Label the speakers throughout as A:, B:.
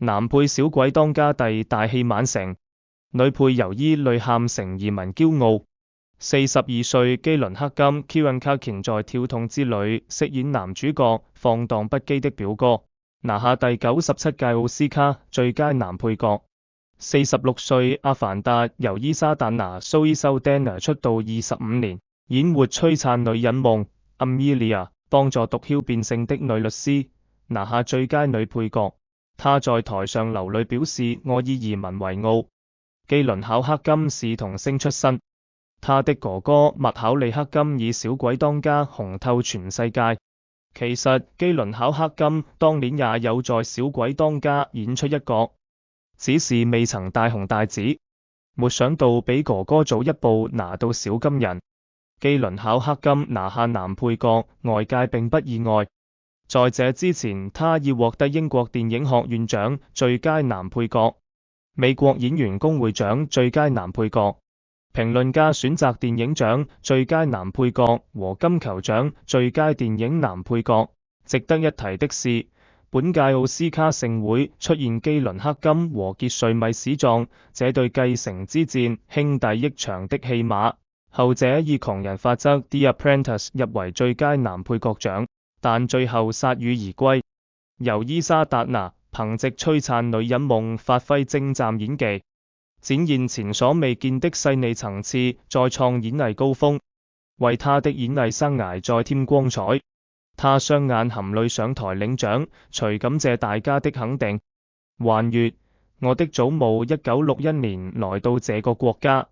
A: 男配小鬼當家第大器晚成，女配尤伊淚喊成移民驕傲。42歲基倫克金 Kieran Culkin 在跳痛之旅飾演男主角放蕩不羈的表哥，拿下第97屆奧斯卡最佳男配角。46歲阿凡達由伊莎達娜 Zoe Saldana 出道25年，演活璀璨女人夢 Amelia 幫助毒梟變性的女律師，拿下最佳女配角。她在台上流淚表示我以移民為傲。基倫考克金是童星出身，他的哥哥麥考利克金以小鬼當家紅透全世界。其實基倫考克金當年也有在小鬼當家演出一角，只是未曾大紅大紫，沒想到比哥哥早一步拿到小金人。基倫考克金拿下男配角，外界並不意外。在這之前，他已獲得英國電影學院獎最佳男配角、美國演員工會獎最佳男配角、評論家選擇電影獎最佳男配角和金球獎最佳電影男配角。值得一提的是，本屆奧斯卡盛會出現基倫克金和傑瑞米史壯這對繼承之戰兄弟鬩牆的戲碼，後者以狂人法則 The Apprentice 入圍最佳男配角獎，但最後鎩羽而歸。由伊莎達娜憑藉璀璨女人夢發揮精湛演技，展現前所未見的細膩層次，再創演藝高峰，為她的演藝生涯再添光彩。她雙眼含淚上台領獎，隨感謝大家的肯定。還閱：我的祖母1961年來到這個國家，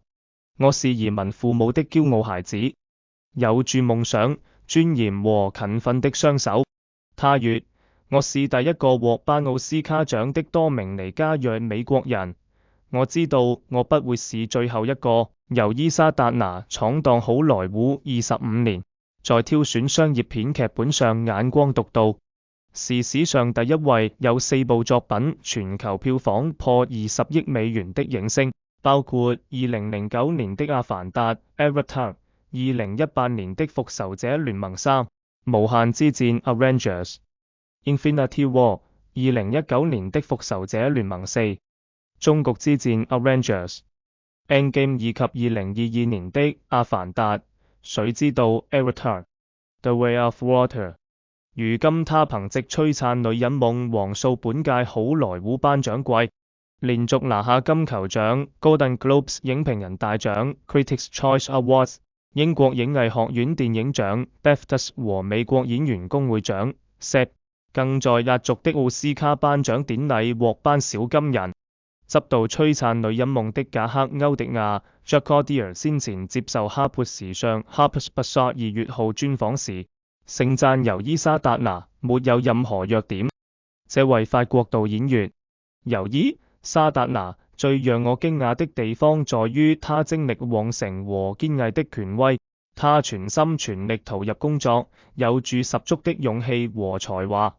A: 我是移民父母的驕傲孩子，有住夢想、尊嚴和勤奮的雙手。她說：我是第一個獲頒奧斯卡獎的多明尼加裔美國人，我知道我不會是最後一個。由伊莎達娜闖蕩好萊塢25年，在挑選商業片劇本上眼光獨到，是史上第一位有4部作品全球票房破20億美元的影星，包括2009年的《阿凡達》Avatar、2018年的《復仇者聯盟3》、無限之戰 Avengers、Infinity War、2019年的《復仇者聯盟4》、終局之戰 Avengers、Endgame 以及2022年的《阿凡達》、水之道 Avatar、The Way of Water。如今他憑藉璀璨女人夢橫掃本屆好萊塢頒獎季，連續拿下金球獎、Golden Globes 影評人大獎、Critics' Choice Awards、英國影藝學院電影獎、BAFTAs 和美國演員工會獎、SAG， 更在壓軸的奧斯卡頒獎典禮獲頒小金人。執導璀璨女人夢的賈克·歐迪亞 Jacques Audiard 先前接受哈潑時尚 Harper's Bazaar 2月號專訪時，盛讚由伊莎達娜沒有任何弱點。這位法國導演說：由伊莎達娜最讓我驚訝的地方在於她精力旺盛和堅毅的權威，她全心全力投入工作，有住十足的勇氣和才華。